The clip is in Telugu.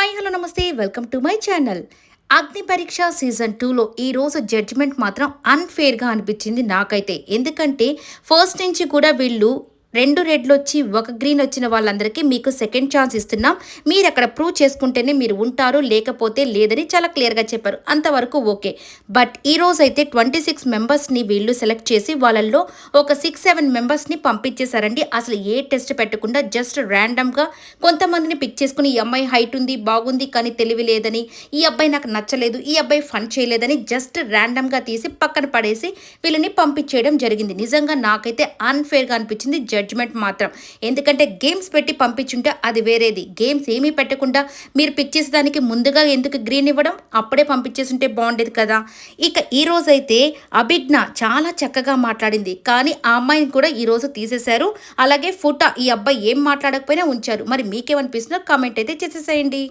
హాయ్ హలో నమస్తే వెల్కమ్ టు మై ఛానల్. అగ్ని పరీక్ష సీజన్ 2లో ఈరోజు జడ్జిమెంట్ మాత్రం అన్ఫేర్గా అనిపించింది నాకైతే. ఎందుకంటే ఫస్ట్ నుంచి కూడా వీళ్ళు 2 రెడ్లు వచ్చి 1 గ్రీన్ వచ్చిన వాళ్ళందరికీ మీకు సెకండ్ ఛాన్స్ ఇస్తున్నాం, మీరు అక్కడ ప్రూవ్ చేసుకుంటేనే మీరు ఉంటారు, లేకపోతే లేదని చాలా క్లియర్గా చెప్పారు. అంతవరకు ఓకే. బట్ ఈరోజు అయితే 26 మెంబర్స్ని వీళ్ళు సెలెక్ట్ చేసి వాళ్ళల్లో ఒక 6-7 మెంబర్స్ని పంపించేశారండి. అసలు ఏ టెస్ట్ పెట్టకుండా జస్ట్ ర్యాండమ్గా కొంతమందిని పిక్ చేసుకుని, ఈ అమ్మాయి హైట్ ఉంది, బాగుంది, కానీ తెలివి లేదని, ఈ అబ్బాయి నాకు నచ్చలేదు, ఈ అబ్బాయి ఫన్ చేయలేదని జస్ట్ ర్యాండమ్గా తీసి పక్కన పడేసి వీళ్ళని పంపించేయడం జరిగింది. నిజంగా నాకైతే అన్ఫేర్గా అనిపించింది జడ్జ్మెంట్ మాత్రం. ఎందుకంటే గేమ్స్ పెట్టి పంపించుంటే అది వేరేది. గేమ్స్ ఏమీ పెట్టకుండా మీరు పిక్ చేసేదానికి ముందుగా ఎందుకు గ్రీన్ ఇవ్వడం, అప్పుడే పంపించేస్తుంటే బాగుండేది కదా. ఇక ఈ రోజైతే అభిజ్ఞ చాలా చక్కగా మాట్లాడింది, కానీ ఆ అమ్మాయిని కూడా ఈరోజు తీసేశారు. అలాగే ఫుటా ఈ అబ్బాయి ఏం మాట్లాడకపోయినా ఉంచారు. మరి మీకేమనిపిస్తుందో కామెంట్ అయితే చేసేసేయండి.